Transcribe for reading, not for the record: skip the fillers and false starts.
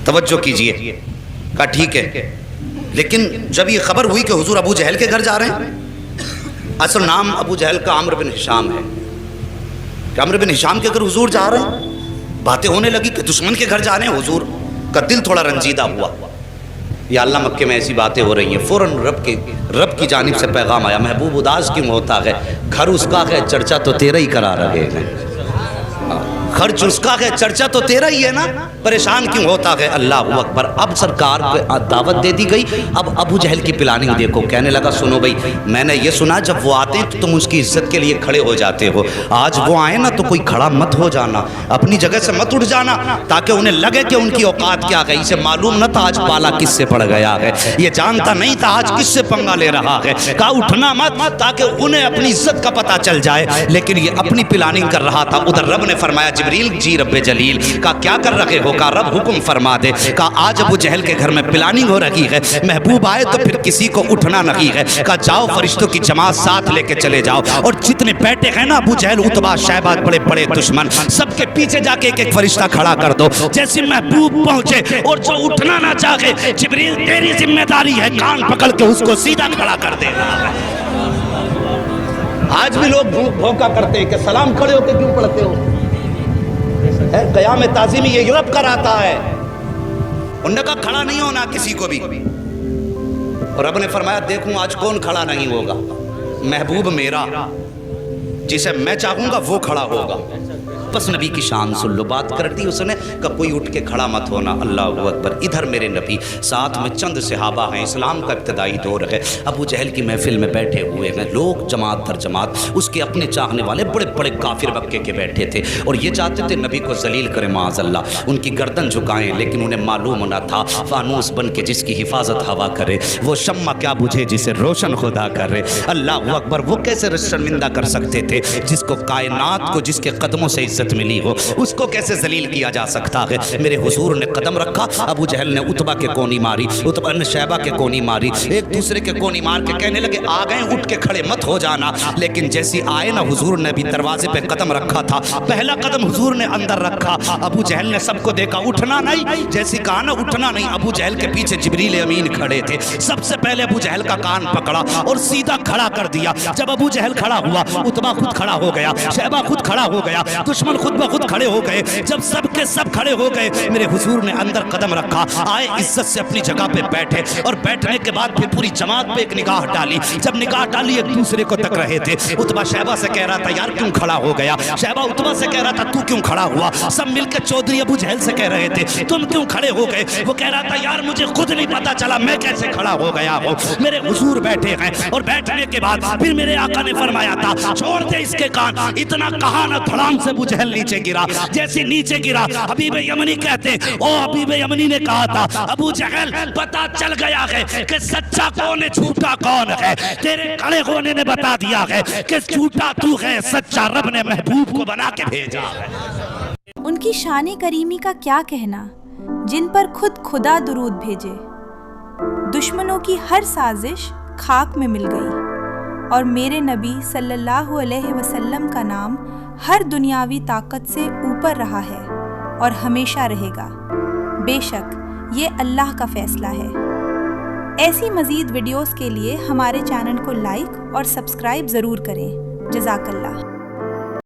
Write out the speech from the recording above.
توجہ کیجئے. کہا ٹھیک ہے. لیکن جب یہ خبر ہوئی کہ حضور ابو جہل کے گھر جا رہے ہیں، اصل نام ابو جہل کا عمرو بن ہشام ہے، کہ عمرو بن ہشام کے گھر حضور جا رہے ہیں. باتیں ہونے لگی کہ دشمن کے گھر جا رہے ہیں. حضور کا دل تھوڑا رنجیدہ ہوا. یا اللہ مکے میں ایسی باتیں ہو رہی ہیں. فوراً رب کی جانب سے پیغام آیا، محبوب اداس کیوں ہوتا ہے؟ گھر اس کا ہے، چرچا تو تیرا ہی کرا رہے ہیں. خرچ اس کا ہے، چرچا تو تیرا ہی ہے نا، پریشان کیوں ہوتا ہے؟ اللہ اکبر. اب سرکار کو دعوت دے دی گئی. اب ابو جہل کی پلاننگ دیکھو. کہنے لگا سنو بھائی، میں نے یہ سنا جب وہ آتے ہیں تو تم اس کی عزت کے لیے کھڑے ہو جاتے ہو. آج وہ آئے نا تو کوئی کھڑا مت ہو جانا، اپنی جگہ سے مت اٹھ جانا، تاکہ انہیں لگے کہ ان کی اوقات کیا گئی. اسے معلوم نہ تھا آج پالا کس سے پڑ گیا ہے، یہ جانتا نہیں تھا آج کس سے پنگا لے رہا ہے. کہا اٹھنا مت، تاکہ انہیں اپنی عزت کا پتہ چل جائے. لیکن یہ اپنی پلاننگ کر رہا تھا. ادھر رب نے فرمایا جبریل جی رب جلیل. کہا کیا کر رہے ہو؟ کہا رب حکم فرما دے. کہا آج ابو جہل کے گھر میں پلاننگ ہو رہی ہے، محبوب آئے تو پھر کسی کو اٹھنا نہیں ہے. کہا جاؤ فرشتوں کی جماعت ساتھ لے کے چلے جاؤ، اور جتنے بیٹھے ہیں نا ابو جہل عتبہ شیبہ بڑے بڑے دشمن، سب کے پیچھے جا کے ایک ایک فرشتہ کھڑا کر دو. جیسے محبوب پہنچے اور جو اٹھنا نہ چاہے، جبریل تیری ذمہ داری ہے کان پکڑ کے اس کو سیدھا کھڑا کر دینا. آج بھی لوگ بھوکا کرتے ہیں کہ سلام کھڑے ہو کے کیوں پڑھتے ہو؟ قیام تعظیمی یہ رب کراتا ہے. انہوں نے کہا کھڑا نہیں ہونا کسی کو بھی. اور رب نے فرمایا دیکھوں آج کون کھڑا نہیں ہوگا. محبوب میرا، جسے میں چاہوں گا وہ کھڑا ہوگا. بس نبی کی شان سن لو. بات کر دی اس نے کہ کوئی اٹھ کے کھڑا مت ہونا. اللہ اکبر. ادھر میرے نبی ساتھ میں چند صحابہ ہیں. اسلام کا ابتدائی دور ہے. ابو جہل کی محفل میں بیٹھے ہوئے ہیں لوگ، جماعت در جماعت. اس کے اپنے چاہنے والے بڑے بڑے کافر مکے کے بیٹھے تھے، اور یہ چاہتے تھے نبی کو ذلیل کرے معاذ اللہ، ان کی گردن جھکائیں. لیکن انہیں معلوم نہ تھا فانوس بن کے جس کی حفاظت ہوا کرے، وہ شمع کیا بجھے جسے روشن خدا کرے. اللہ اکبر. وہ کیسے شرمندہ کر سکتے تھے جس کو کائنات کو جس کے قدموں سے عزت ملی ہو، اس کو کیسے ذلیل کیا جا سکتا ہے؟ میرے حضور نے قدم رکھا. ابو جہل نے عتبہ کے کونی ماری، عتبہ نے شیبہ کے کونی ماری. ایک دوسرے کے کونی مار کے کہنے لگے آ گئے اٹھ کے کھڑے مت ہو جانا. لیکن جیسی آئے نا حضور نے بھی دروازے پہ قدم رکھا تھا. پہلا قدم حضور نے اندر رکھا. ابو جہل نے سب کو دیکھا اٹھنا نہیں. جیسی کہا نا اٹھنا نہیں، ابو جہل کے پیچھے جبریل امین کھڑے تھے. سب سے پہلے ابو جہل کا کان پکڑا اور سیدھا کھڑا کر دیا. جب ابو جہل کھڑا ہوا، عتبہ خود کھڑا ہو گیا، شیبہ خود کھڑا ہو گیا، دشمن خود بخود کھڑے ہو گئے. جب سب کے سب کھڑے ہو گئے، میرے حضور نے اندر قدم رکھا، آئے عزت سے اپنی جگہ پہ بیٹھے، اور بیٹھنے کے بعد پھر پوری جماعت پہ ایک نگاہ ڈالی. جب نگاہ ڈالی ایک دوسرے کو تک رہے تھے. عتبہ شیبہ سے کہہ رہا تھا یار کیوں کھڑا ہو گیا، شیبہ عتبہ سے کہہ رہا تھا تو کیوں کھڑا ہوا. سب مل کے چودھری ابو جہل سے کہہ رہے تھے تم کیوں کھڑے ہو گئے. وہ کہہ رہا تھا یار مجھے خود نہیں پتا چلا میں کیسے کھڑا ہو گیا ہوں. میرے حضور بیٹھے ہیں، اور بیٹھنے کے بعد پھر میرے آقا نے فرمایا تھا چھوڑ دے اس کے کان. اتنا کہا نہ دھڑام سے ابو جہل نیچے گرا. جیسے نیچے گرا حبیب یمنی کہتے ہیں او حبیب یمنی نے کہا تھا ابو جہل پتا چل گیا ہے کہ سچا کون ہے جھوٹا کون ہے. تیرے کھڑے ہونے نے بتا دیا ہے کہ جھوٹا تو ہے، سچا رب نے محبوب کو بنا کے بھیجا ہے. ان کی شان کریمی کا کیا کہنا جن پر خود خدا درود بھیجے. دشمنوں کی ہر سازش خاک میں مل گئی، اور میرے نبی صلی اللہ علیہ وسلم کا نام ہر دنیاوی طاقت سے اوپر رہا ہے اور ہمیشہ رہے گا. بے شک یہ اللہ کا فیصلہ ہے. ایسی مزید ویڈیوز کے لیے ہمارے چینل کو لائک اور سبسکرائب ضرور کریں. جزاک اللہ.